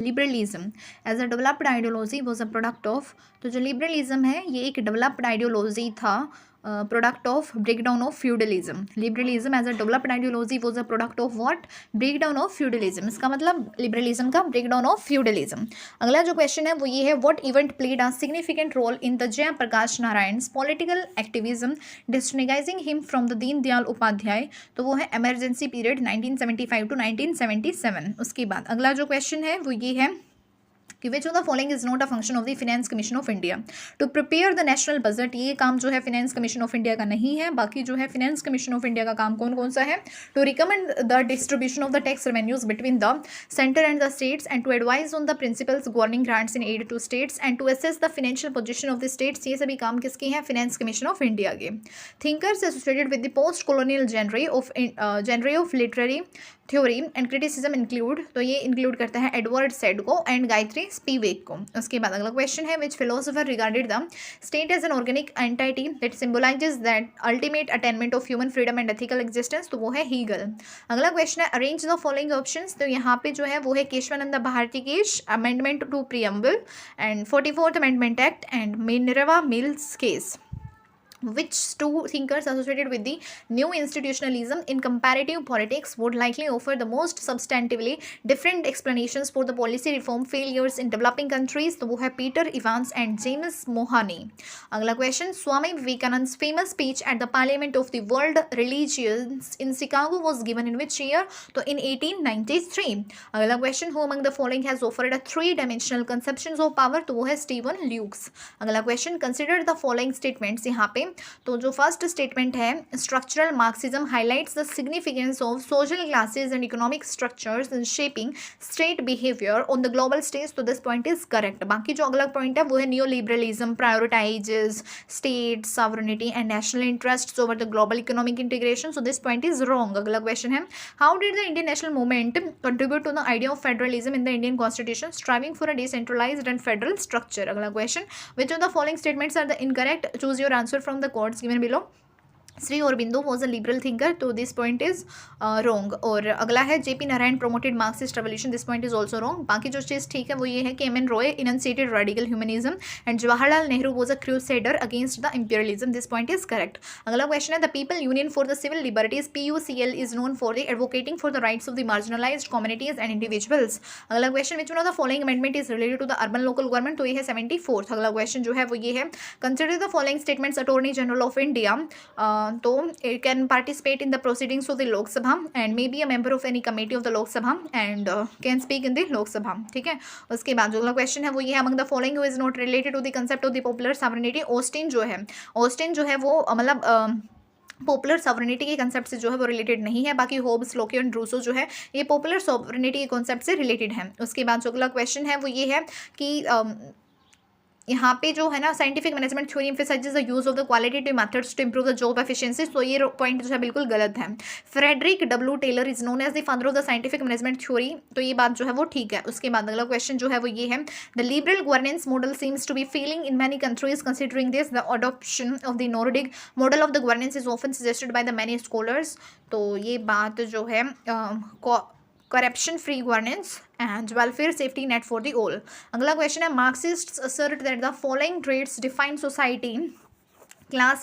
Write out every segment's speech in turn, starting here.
Liberalism as a developed ideology was a product of, तो जो liberalism है ये एक डेवलप्ड आइडियोलॉजी था, product of breakdown of feudalism. Liberalism as a developed ideology was a product of what, breakdown of feudalism. इसका मतलब liberalism का breakdown of feudalism. अगला जो क्वेश्चन है वो ये है, what event played a significant role in the Jayaprakash Narayan political activism distinguishing him from the Deendayal Upadhyaya, तो वो है इमरजेंसी पीरियड 1975 टू 1977। उसके बाद अगला जो क्वेश्चन है वो ये है कि which of the following is not a function of the finance commission of India to prepare the national budget. ये काम जो है फाइनेंस कमीशन ऑफ इंडिया का नहीं है। बाकी जो है फाइनेंस कमीशन ऑफ इंडिया का काम कौन कौन सा है, to recommend the distribution of the tax revenues between the centre and the states and to advise on the principles governing grants in aid to states and to assess the financial position of the states. ये सभी काम किसके हैं, finance commission of India के। Thinkers associated with the post colonial genre of literary theory and criticism include, तो ये include करता है एडवर्ड सेड को एंड गायत्री स्पिवेक को। उसके बाद अगला क्वेश्चन है, which philosopher regarded the state as an organic entity that symbolises that ultimate attainment of human freedom and ethical existence, तो वो है हीगल। अगला क्वेश्चन है, अरेंज द फॉलोइंग ऑप्शंस, तो यहाँ पे जो है वो है Kesavananda Bharati case, amendment to preamble and 44th amendment act and Minerva Mills case. Which two thinkers associated with the new institutionalism in comparative politics would likely offer the most substantively different explanations for the policy reform failures in developing countries? तो वो है Peter Evans and James Mahoney. अगला question, Swami Vivekananda famous speech at the Parliament of the World Religions in Chicago was given in which year? तो in 1893। अगला question, who among the following has offered a three-dimensional conceptions of power? तो वो है Steven Lukes. अगला question, consider the following statements। यहाँ पे तो जो फर्स्ट स्टेटमेंट है, structural Marxism highlights the significance of social classes and economic structures in shaping state behaviour on the global stage, तो दिस पॉइंट इज करेक्ट। बाकी जो अगला पॉइंट है वो है neoliberalism prioritises state sovereignty and national interest over the global economic integration, so this point is wrong. अगला question है, how did the Indian national movement contribute to the idea of federalism in the Indian constitution striving for a decentralised and federal structure. अगला question, which of the following statements are the incorrect, choose your answer from the quotes given below। Sri Aurobindo was a liberal thinker, तो this point is wrong. और अगला है, JP Narayan promoted Marxist revolution, this point is also wrong. बाकी जो चीज़ ठीक है वो ये है कि M N Roy initiated radical humanism and Jawaharlal Nehru was a crusader against the imperialism, this point is correct. अगला क्वेश्चन है, the people union for the civil liberties PUCL is known for the advocating for the rights of the marginalised communities and individuals. अगला question, which one of the following amendment is related to the urban local government, तो ये है 74th। अगला question जो है वो ये है, consider the following statements attorney general of India, तो can participate in the proceedings of the Lok Sabha and may be a member of any committee of the Lok Sabha and can speak in the Lok Sabha, ठीक है। उसके बाद जो अगला question है वो ये है, among the following who is not related to the concept of the popular sovereignty। Austin जो है वो मतलब पॉपुलर सॉवरेनिटी के कंसेप्ट से जो है वो रिलेटेड नहीं है। बाकी होब्स लोकी एंड रूसो जो है ये पॉपुलर सॉवरेनिटी के कॉन्सेप्ट से रिलेटेड है। उसके बाद जो अगला क्वेश्चन है वो ये है कि यहाँ पे जो है ना, scientific management theory emphasizes the use of the qualitative methods to improve the job efficiency, तो ये पॉइंट जो है बिल्कुल गलत है। Frederick W Taylor is known as the father of the scientific management theory, तो ये बात जो है वो ठीक है। उसके बाद अगला क्वेश्चन जो है वो ये है, the liberal governance model seems to be failing in many countries considering this the adoption of the Nordic model of the governance is often suggested by the many scholars, तो ये बात जो है corruption free governance and welfare safety net for the all। अगला question है, Marxists assert that the following traits define society: class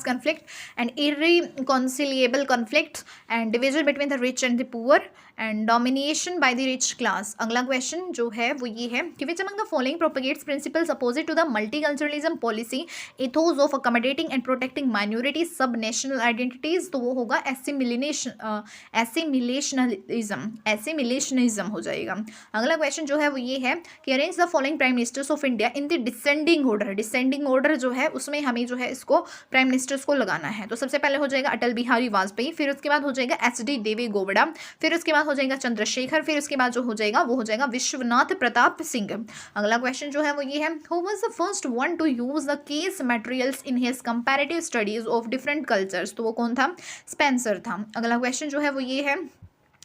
conflict and irreconcilable conflicts and division between the rich and the poor and domination by the rich class। अगला question जो है वो ये है कि which among the following propagates principles opposite to the multiculturalism policy ethos of accommodating and protecting minorities sub national identities, तो वो होगा assimilationism हो जाएगा। अगला क्वेश्चन जो है वो ये है कि arrange the following prime ministers of India in the descending order जो है उसमें हमें जो है इसको प्राइम मिनिस्टर्स को लगाना है। तो सबसे पहले हो जाएगा अटल बिहारी वाजपेयी, फिर उसके बाद हो जाएगा HD देवे गौड़ा, फिर उसके बाद हो जाएगा चंद्रशेखर, फिर उसके बाद जो हो जाएगा वो हो जाएगा विश्वनाथ प्रताप सिंह। अगला क्वेश्चन जो है वो ये है, who was the first one two use the case materials in his comparative studies of different cultures, तो वो कौन था, स्पेंसर था। अगला क्वेश्चन जो है वो ये है,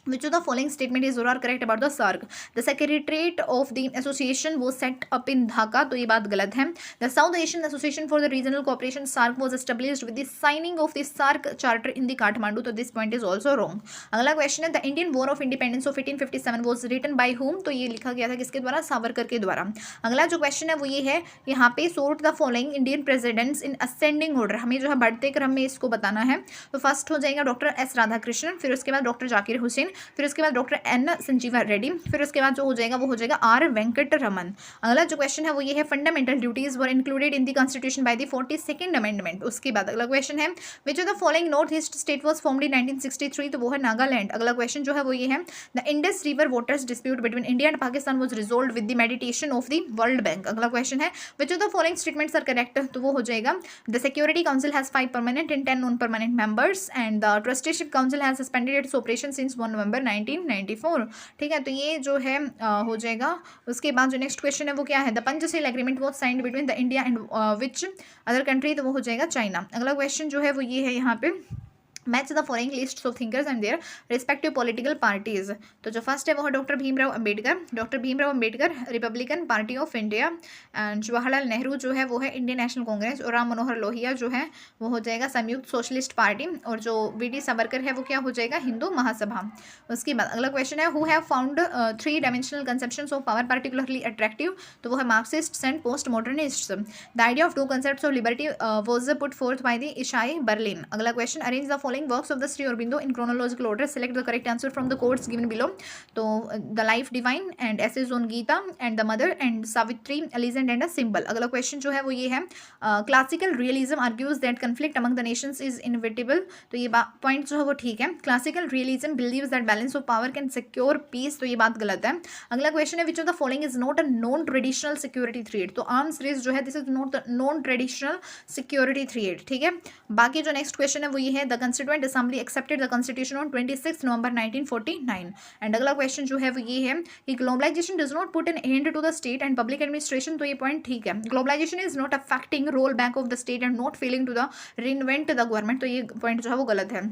Which of the following statement is or correct about the SAARC? The secretariat of the association was set up in Dhaka, तो ये बात गलत है. The South Asian Association for the Regional Cooperation SAARC was established with the signing of the SAARC charter in the Kathmandu, तो this point is also wrong. अगला question है, the Indian War of Independence of 1857 was written by whom? तो ये लिखा गया था किसके द्वारा? सावरकर के द्वारा. अगला जो क्वेश्चन है वो ये है, यहाँ पे sort the following Indian presidents in ascending order, हमें जो है बढ़ते क्रम में इसको बताना है. तो फर्स्ट हो जाएगा डॉक्टर एस राधाकृष्णन, फिर उसके बाद डॉक्टर जाकिर हुसैन, फिर उसके बाद डॉक्टर एन संजीवा रेड्डी, फिर उसके बाद जो हो जाएगा वो हो जाएगा आर वेंकट रमन. अगला जो क्वेश्चन है वो ये है, fundamental duties were included in the constitution by the 42nd amendment. उसके बाद अगला क्वेश्चन है, which of the following north east state was formed in 1963, तो वो है नागालैंड. अगला क्वेश्चन जो है वो ये है, the Indus river waters dispute between India and Pakistan was resolved with the meditation of the World Bank. अगला क्वेश्चन है, which of the following statements are correct, तो वो हो जाएगा, the security council has 5 permanent and 10 non permanent members and the trusteeship council has suspended its operation since 1 November 1994. ठीक है, तो ये जो है हो जाएगा. उसके बाद जो नेक्स्ट क्वेश्चन है वो क्या है, the Panchsheel agreement was signed between the India and which other country, तो वो हो जाएगा चाइना. अगला क्वेश्चन जो है वो ये है, यहाँ पे match the following list of thinkers and their respective political parties. तो जो फर्स्ट है वो है doctor Bhimrao Ambedkar. Doctor Bhimrao Ambedkar Republican party of India, and Jawaharlal Nehru जो है वो है इंडियन नेशनल कांग्रेस, और राम मनोहर लोहिया जो है वो हो जाएगा संयुक्त सोशलिस्ट पार्टी, और जो वी.डी. सावरकर है वो क्या हो जाएगा, हिंदू महासभा. उसके बाद अगला क्वेश्चन है, who have found 3 dimensional conceptions of power particularly attractive, तो वो है Marxist and post modernists. The idea of 2 concepts of liberty was put forth by the Isaiah Berlin. अगला question, arrange the following works of the Sri Aurobindo in chronological order. Select the correct answer from the quotes given below. तो the life divine and essays on Gita and the mother and Savitri, a legend and a symbol. अगला question जो है वो ये है, classical realism argues that conflict among the nations is inevitable. तो ये point जो है वो ठीक है. classical realism believes that balance of power can secure peace, तो ये बात गलत है. अगला क्वेश्चन है, which of the following is not a non traditional security threat, तो arms race जो है this is not non traditional security threat. ठीक है, बाकी जो नेक्स्ट क्वेश्चन है वो ये है, the constituent assembly accepted the constitution on 26 November 1949. And अगला क्वेश्चन जो है वो ये है कि globalization does not put an end to the state and public administration, तो ये पॉइंट ठीक है. Globalization is not affecting roll back of the state and not failing to the reinvent the government, तो ये पॉइंट जो है वो गलत है.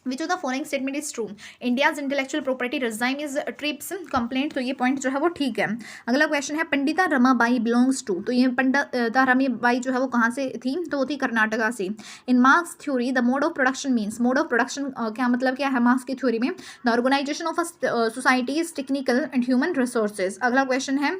Which of the following statement is true? India's intellectual property regime is TRIPS complaint, तो ये point जो है वो ठीक है. अगला क्वेश्चन है, पंडिता रमाबाई बिलोंग्स टू, तो ये पंडिता रमाबाई जो है वो कहाँ से थी, तो वो थी कर्नाटका से. In Marx theory the mode of production means, mode of production क्या मतलब क्या है मार्क्स की थ्योरी में, the organisation of societies technical and human resources. अगला क्वेश्चन है,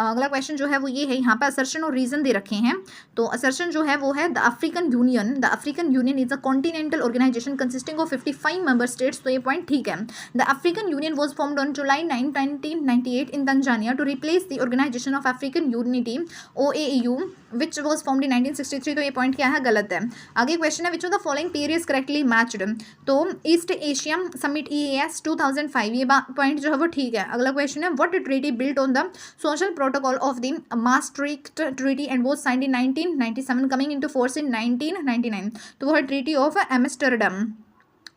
अगला क्वेश्चन जो है वो ये है, यहाँ पर असर्शन और रीजन दे रखे हैं. तो असर्शन जो है वो है, the African Union is a continental organization consisting of 55 member states, तो ये पॉइंट ठीक है. The African Union was formed on July 9, 1998 in Tanzania to replace the organisation of African unity OAU which was formed in 1963, तो ये point क्या है, गलत है. आगे क्वेश्चन है, which of the following pair is correctly matched, तो east Asia summit EAS 2005, ये पॉइंट जो है वो ठीक है. अगला क्वेश्चन है, what treaty built on the social protocol of the maastricht treaty and was signed in 1997 coming into force in 1999, तो वो है treaty of Amsterdam.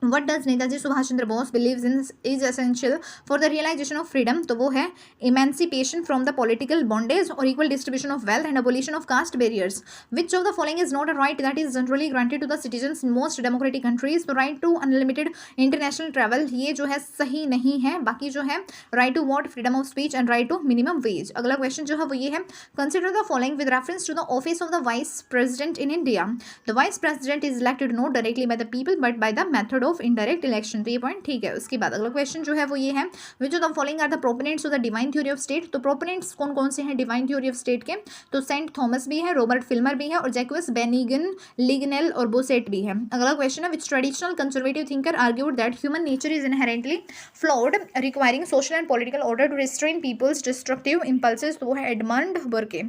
What does Netaji Subhash Chandra Bose believes in is essential for the realization of freedom, तो वो है emancipation from the political bondage or equal distribution of wealth and abolition of caste barriers. Which of the following is not a right that is generally granted to the citizens in most democratic countries? तो right to unlimited international travel, ये जो है सही नहीं है. बाकी जो है right to vote, freedom of speech and right to minimum wage. अगला क्वेश्चन जो है वो ये है, consider the following with reference to the office of the vice president in India. The vice president is elected not directly by the people but by the method of indirect election, तो ये point ठीक है. उसके बाद अगला question जो है वो ये है, which of the following are the proponents of the divine theory of state, तो प्रोपोनेंट्स कौन कौन से हैं डिवाइन थ्योरी ऑफ स्टेट के, तो सेंट थॉमस भी है, रॉबर्ट फिल्मर भी है, और जैक्विस बेनिगन, लिगनेल और बोसेट भी है. अगला क्वेश्चन है, which traditional conservative thinker argued that human nature is inherently flawed requiring social and political order to restrain people's destructive impulses, तो वो है एडमंड बर्के.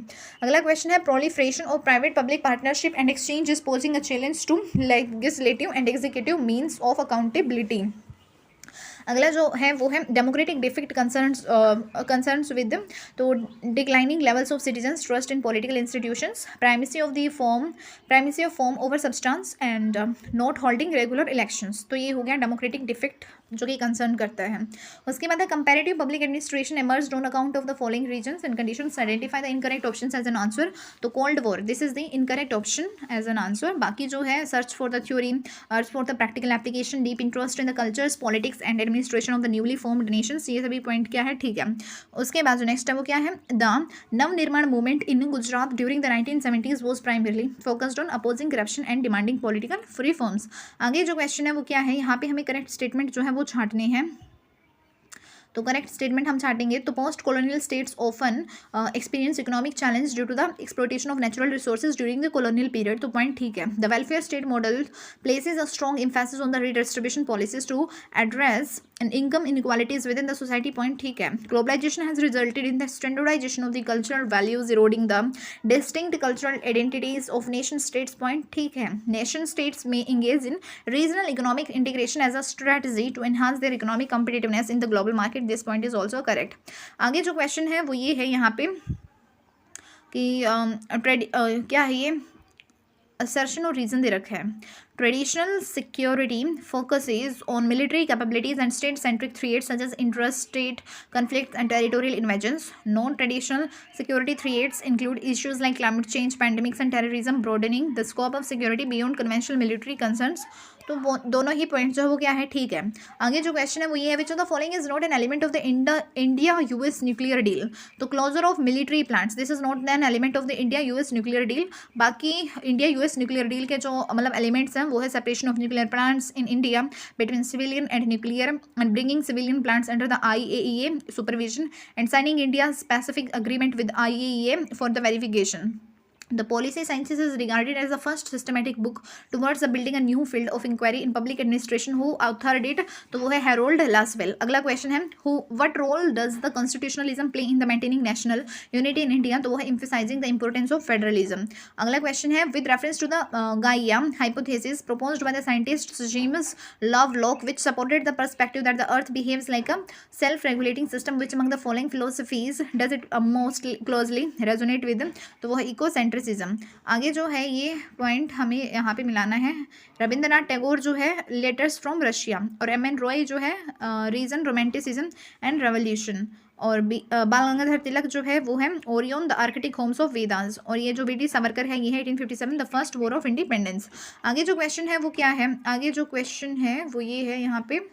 अगला क्वेश्चन है, proliferation of private public partnership and exchange is posing a challenge to legislative and executive means of accountability. अगला जो है वो है डेमोक्रेटिक डिफेक्ट कंसर्न्स विद तो declining levels of citizens trust in political institutions, primacy of form over substance and not holding regular elections, तो ये हो गया डेमोक्रेटिक डिफेक्ट जो कि कंसर्न करता है। उसके बाद comparative public administration emerged on account of the following reasons and conditions, identify the incorrect options as an answer. तो cold war, this is the incorrect option as an answer. बाकी जो है search for the theory, urge for the practical application, deep interest in the cultures, politics and administration of the newly formed nations, ये सभी point क्या है, ठीक है। उसके बाद जो नेक्स्ट है वो क्या है, द नव निर्माण movement in Gujarat during the 1970s was primarily focused on opposing corruption and demanding political reforms. आगे जो क्वेश्चन है वो क्या है, यहाँ पे हमें करेक्ट स्टेटमेंट जो है वो छांटने हैं। तो करेक्ट स्टेटमेंट हम छाटेंगे। तो post colonial states often experience economic challenge due to the exploitation of natural resources during the colonial period, तो पॉइंट ठीक है। The welfare state model places a strong emphasis on the redistribution policies to address and income inequalities within the society, point ठीक है। Globalization has resulted in the standardization of the cultural values, eroding the distinct cultural identities of nation states, point ठीक है। Nation states may engage in regional economic integration as a strategy to enhance their economic competitiveness in the global market, this point is also correct। आगे जो question है वो ये है यहाँ पे कि क्या है ये, असर्शन और रीजन दे रखा है। Traditional security focuses on military capabilities and state-centric threats such as intrastate conflicts and territorial invasions. Non-traditional security threats include issues like climate change, pandemics, and terrorism, broadening the scope of security beyond conventional military concerns. तो वो दोनों ही point जो है वो क्या है, ठीक है। आगे जो क्वेश्चन है वो ये है, which of the following is not an element of the India US nuclear deal. तो closure of military plants, this is not an element of the India US nuclear deal. बाकी इंडिया यूएस न्यूक्लियर डील के जो मतलब elements हैं वो है separation of nuclear plants in India between civilian and nuclear and bringing civilian plants under the IAEA supervision and signing India specific agreement with IAEA for the verification. The Policy Sciences is regarded as the first systematic book towards the building a new field of inquiry in public administration. Who authored it? तो वो है Harold Lasswell। अगला question है, what role does the constitutionalism play in the maintaining national unity in India? तो वो है emphasizing the importance of federalism। अगला question है, with reference to the Gaia hypothesis proposed by the scientist James Lovelock, which supported the perspective that the earth behaves like a self-regulating system, which among the following philosophies does it most closely resonate with? तो वो है ecocentric। आगे जो है ये point हमें यहाँ पे मिलाना है। रविंद्रनाथ टैगोर जो है लेटर्स फ्रॉम रशिया, और MN रॉय जो है रीजन रोमांटिसिज्म एंड रेवोल्यूशन, और बाल गंगाधर तिलक जो है वो है Orion the Arctic Holmes of Vedas, और ये जो वीडी सावरकर है ये है 1857 the first war of independence. आगे जो क्वेश्चन है वो क्या है, आगे जो क्वेश्चन है वो ये है यहाँ पे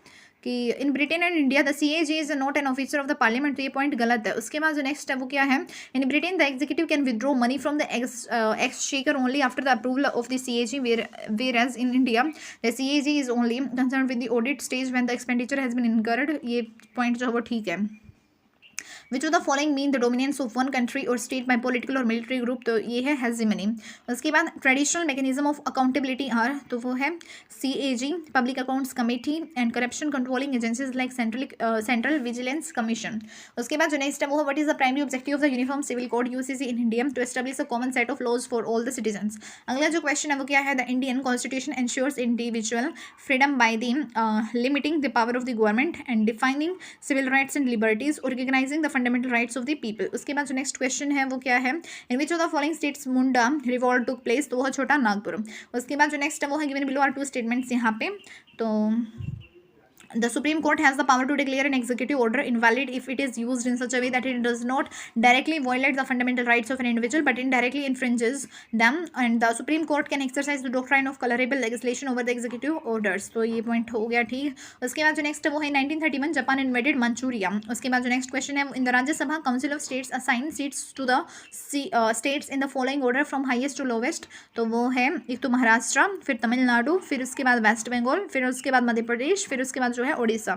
कि in Britain and India the CAG is not an officer of the parliament, तो ये पॉइंट गलत है। उसके बाद जो नेक्स्ट है वो क्या है, in Britain the executive can withdraw money from the exchequer only after the approval of the CAG, whereas in India the CAG is only concerned with the audit stage when the expenditure has been incurred, ये point जो है वो ठीक है। Which of the following mean the dominance of one country or state by political or military group, तो ये है hegemony. उसके बाद traditional mechanism of accountability are, तो वो है CAG, public accounts committee and corruption controlling agencies like central vigilance commission. उसके बाद जो नेक्स्ट है वो है, what is the primary objective of the uniform civil code UCC in India, to establish a common set of laws for all the citizens. अगला जो question है वो क्या है, the Indian constitution ensures individual freedom by the limiting the power of the government and defining civil rights and liberties, organizing the fundamental rights of the people. उसके बाद जो next question है वो क्या है, in which of the following states Munda revolt took place, तो वो है छोटा नागपुर। उसके बाद जो नेक्स्ट है वो है, given below are two statements यहाँ पे। तो The Supreme Court has the power to declare an executive order invalid if it is used in such a way that it does not directly violate the fundamental rights of an individual but indirectly infringes them, and the Supreme Court can exercise the doctrine of colorable legislation over the executive orders। तो ये point हो गया ठीक। उसके बाद जो next है वो है, 1931 जापान इन्वेडेड मंचूरिया। उसके बाद जो नेक्स्ट क्वेश्चन है, in the Rajya Sabha council of states assign seats to the states in the following order from highest to lowest, तो वो है एक तो महाराष्ट्र, फिर तमिलनाडु, फिर उसके बाद वेस्ट बंगाल, फिर उसके बाद मध्य प्रदेश, फिर उसके बाद जो है ओडिशा।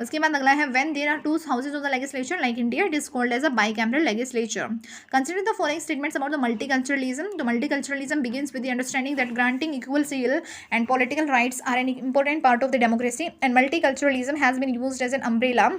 उसके बाद अगला है, when there are two houses of the legislature like India it is called as a bicameral legislature. Consider the following statements about the multiculturalism. तो multiculturalism begins with the understanding that granting equal civil and political rights are an important part of the democracy, and multiculturalism has been used as an umbrella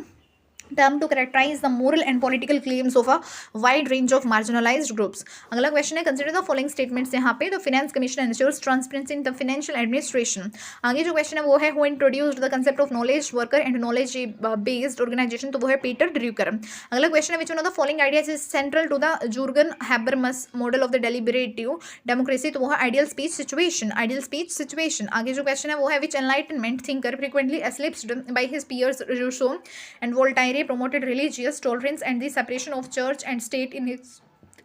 term to characterize the moral and political claims of a wide range of marginalized groups. अगला question है, consider the following statements यहाँ पे। तो finance commission ensures transparency in the financial administration. आगे जो question है वो है, who introduced the concept of knowledge worker and knowledge based organization. तो वो है पीटर ड्रूकर। अगला क्वेश्चन है, which one of the following ideas is central to the Jurgen Habermas model of the deliberative democracy. तो वो है ideal speech situation, ideal speech situation. आगे जो क्वेश्चन है वो है, which enlightenment thinker frequently eclipsed by his peers Rousseau and Voltaire promoted religious tolerance and the separation of church and state in his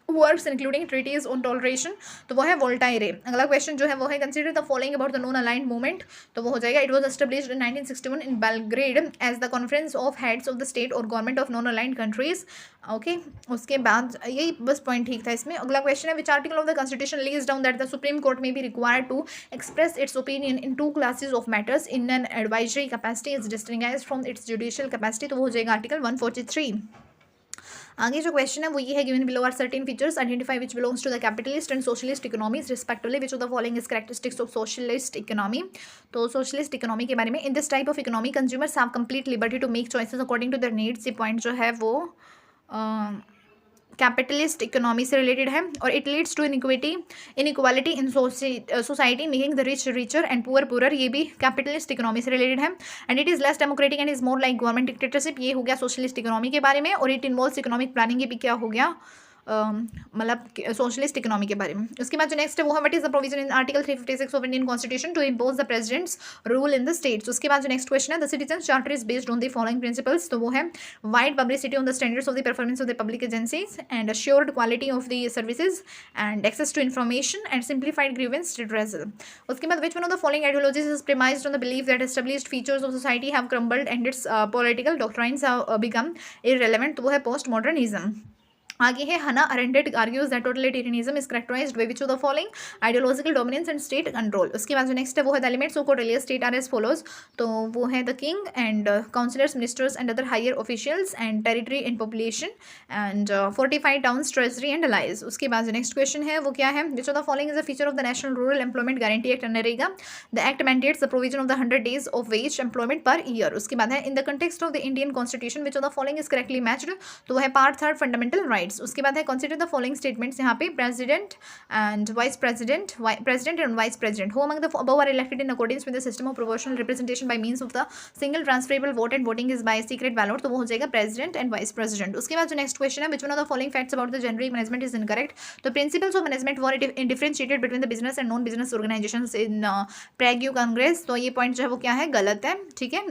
works including treaties on toleration। तो वो है वोल्टायरे। अगला question जो है वो है, consider the following about the non aligned movement. तो वो हो जाएगा, इट वाज एस्टेब्लिश्ड इन 1961 in Belgrade as the conference of heads of the state और government of non aligned countries. Okay, उसके बाद यही बस पॉइंट ठीक था इसमें। अगला क्वेश्चन है, which article of the constitution lays down that the supreme court may be required to express its opinion in 2 classes of matters in an advisory capacity is distinguished from its judicial capacity. तो वो हो जाएगा article 143। आगे जो question है वो ये है, given below are certain features identify which belongs to the capitalist and socialist economies respectively, which of the following is characteristics of socialist economy. तो सोशलिस्ट इकोनॉमी के बारे में, in this type of economy consumers have complete liberty to make choices according to their needs. ये point जो है वो capitalist economy से related है। और it leads to inequality in society making the rich richer and poor poor. ये भी capitalist economy से रिलेटेड है। And it is less democratic and is more like government dictatorship. ये हो गया सोशलिस्ट इकोनॉमी के बारे में। और इट इन्वॉल्व्स इकोनॉमिक प्लानिंग, ये भी क्या हो गया, मतलब सोशलिस्ट इकोनॉमी के बारे में। उसके बाद जो नेक्स्ट है वो है, what is the provision in article 356 of Indian constitution to impose the president's rule in the states. उसके बाद जो नेक्स्ट क्वेश्चन है, the citizen charter is based on the following principles. तो वो है, wide publicity on the standards of the performance of the public agencies and assured quality of the services and access to information and simplified grievance redressal. उसके बाद, which one of the following ideologies is premised on the belief that established features of society have crumbled and its political doctrines have become irrelevant. तो वो है post modernism. आगे है, Hannah Arendt argues that totalitarianism is characterized by which of the following, ideological dominance and state control. उसके बाद जो next है वो है, the elements of Kautilya state are as follows. तो वो है, the king and councillors ministers and other higher officials and territory and population and 45 towns treasury and allies. उसके बाद जो नेक्स्ट क्वेश्चन है वो क्या है, which of the following is a feature of the national rural employment guarantee act NREGA. The act mandates the provision of the 100 days of wage employment per year. उसके बाद है, in the context of the Indian constitution which of the following is correctly matched. तो वो है part 3 fundamental rights. उसके बाद है, consider the following statements यहाँ पे, president and vice president and vice president who among the above are elected in accordance with the system of proportional representation by means of the single transferable vote and voting is by secret ballot। तो वो हो जाएगा president and vice president। उसके बाद जो next question है, which one of the following facts about the generic management is incorrect। तो principles of management were differentiated between the business and non business organizations in Prague Congress। तो ये point जो है वो क्या है, गलत है। ठीक है,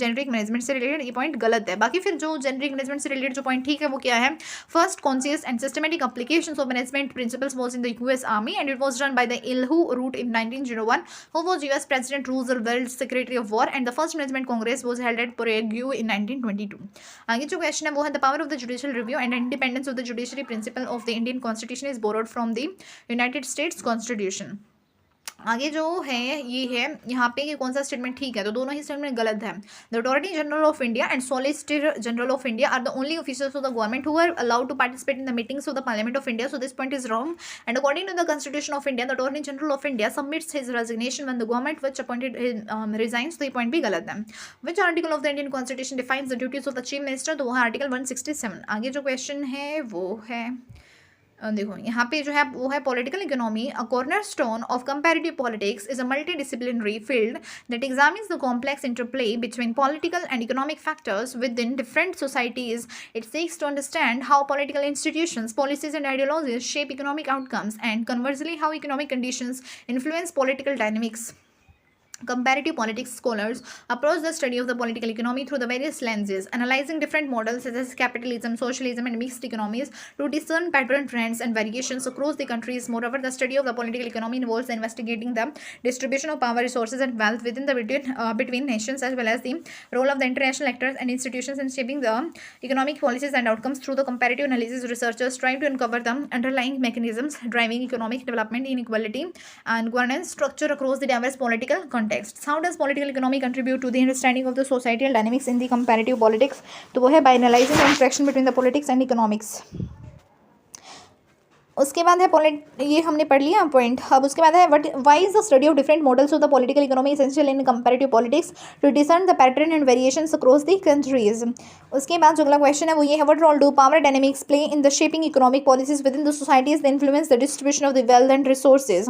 generic management से related ये point गलत है। बाकी फिर जो generic management से related जो point ठीक है वो क्या है, first conscious and systematic applications of management principles was in the US Army and it was done by the Ilhu route in 1901 who was US President Roosevelt's Secretary of War and the first management congress was held at Prague in 1922। आगे जो question है वो है, the power of the judicial review and independence of the judiciary principle of the Indian constitution is borrowed from the United States Constitution। आगे जो है ये है यहाँ पे कि कौन सा स्टेटमेंट ठीक है, तो दोनों ही स्टेटमेंट गलत है। The attorney general of India and solicitor general of India are the only officers of the government who are allowed to participate in the meetings of the parliament of India. So this point is wrong and according to the constitution of India the attorney general of India submits his resignation when the government which appointed resigns. तो ये point भी गलत है। Which article of the Indian constitution defines the duties of the chief minister. तो वो है article 167। आगे जो क्वेश्चन है वो है, देखो यहाँ पे जो है वो है, political economy a cornerstone of comparative politics is a multidisciplinary field that examines the complex interplay between political and economic factors within different societies. It seeks to understand how political institutions, policies and ideologies shape economic outcomes and conversely how economic conditions influence political dynamics. Comparative politics scholars approach the study of the political economy through the various lenses, analyzing different models such as capitalism, socialism, and mixed economies to discern pattern trends and variations across the countries. Moreover, the study of the political economy involves investigating the distribution of power, resources, and wealth within the between nations, as well as the role of the international actors and institutions in shaping the economic policies and outcomes. Through the comparative analysis, researchers strive to uncover the underlying mechanisms driving economic development, inequality, and governance structure across the diverse political contexts. How does political economy contribute to the understanding of the societal dynamics in the comparative politics? तो वो है by analyzing the interaction between the politics and economics. उसके बाद है ये हमने पढ़ लिया पॉइंट। अब उसके बाद है what why is the study of different models of the political economy essential in comparative politics to discern the pattern and variations across the countries. उसके बाद जो अगला क्वेश्चन है वो ये है what role do power dynamics play in the shaping economic policies within the societies the influence the distribution of the wealth and resources.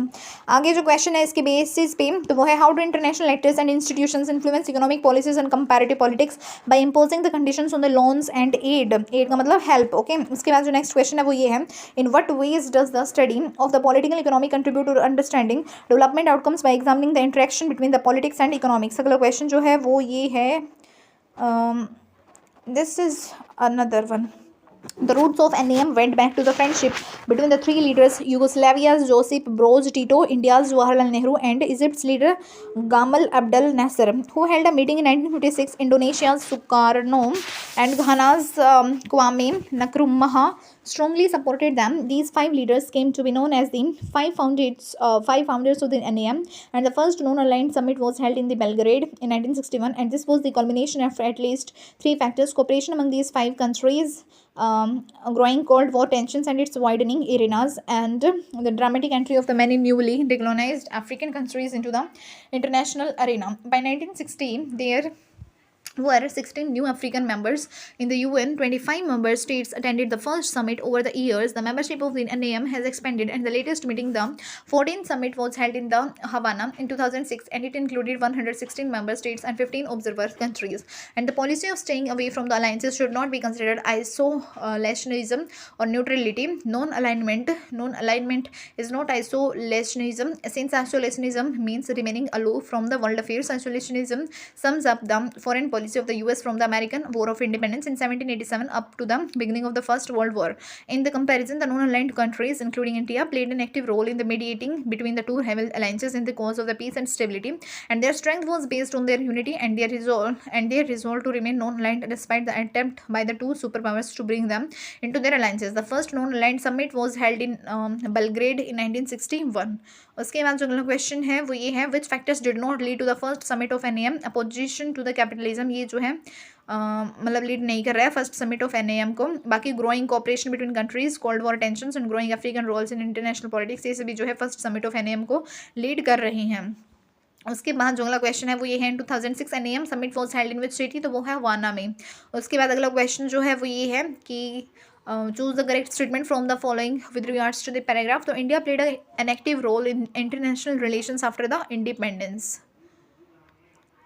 आगे जो क्वेश्चन है इसके बेसिस पे तो वो है how do international actors and institutions influence economic policies and comparative politics by imposing the conditions on the loans and aid का मतलब हेल्प। ओके उसके बाद जो नेक्स्ट क्वेश्चन है वो ये है in what ways does the study of the political economy contribute to understanding development outcomes by examining the interaction between the politics and economics। अगला क्वेश्चन जो है वो ये है this is another one। The roots of NAM went back to the friendship between the three leaders Yugoslavia's Josip Broz Tito, India's Jawaharlal Nehru, and Egypt's leader Gamal Abdel Nasser, who held a meeting in 1956. Indonesia's Sukarno and Ghana's Kwame Nkrumah strongly supported them. These five leaders came to be known as the five founders of the NAM, and the first non-aligned summit was held in the Belgrade in 1961, and this was the culmination of at least three factors: cooperation among these five countries, growing Cold War tensions and its widening arenas, and the dramatic entry of the many newly decolonized African countries into the international arena. By 1960, there were 16 new African members in the UN. 25 member states attended the first summit. Over the years, the membership of the NAM has expanded, and the latest meeting, the 14th summit, was held in the Havana in 2006, and it included 116 member states and 15 observer countries. And the policy of staying away from the alliances should not be considered isolationism or neutrality. Non-alignment is not isolationism, since isolationism means remaining aloof from the world affairs. Isolationism sums up the foreign policy of the US from the American War of Independence in 1787 up to the beginning of the First World War. In the comparison, the non-aligned countries, including India, played an active role in the mediating between the two rival alliances in the cause of the peace and stability, and their strength was based on their unity and their resolve to remain non-aligned despite the attempt by the two superpowers to bring them into their alliances. The first non-aligned summit was held in Belgrade in 1961. उसके बाद जो अगला question है वो ये है which factors did not lead to the first summit of NAM opposition to the capitalism. ये जो है मतलब लीड नहीं कर रहा है फर्स्ट समिट ऑफ NAM को। बाकी growing cooperation between countries, cold war tensions and growing African roles in international politics, ये सभी जो है फर्स्ट समिट ऑफ NAM को लीड कर रही हैं। उसके बाद जो अगला क्वेश्चन है वो ये है इन 2006 NAM summit was held in which city, तो वो है वाना में। उसके बाद अगला क्वेश्चन जो है वो ये है कि choose the correct statement from the following with regards to the paragraph। तो India played an active role in international relations after the independence।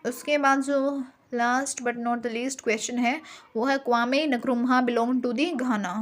उसके बाद जो last but not the least question है वो है क्वामे नक्रुम्हा बिलोंग टू दी घाना।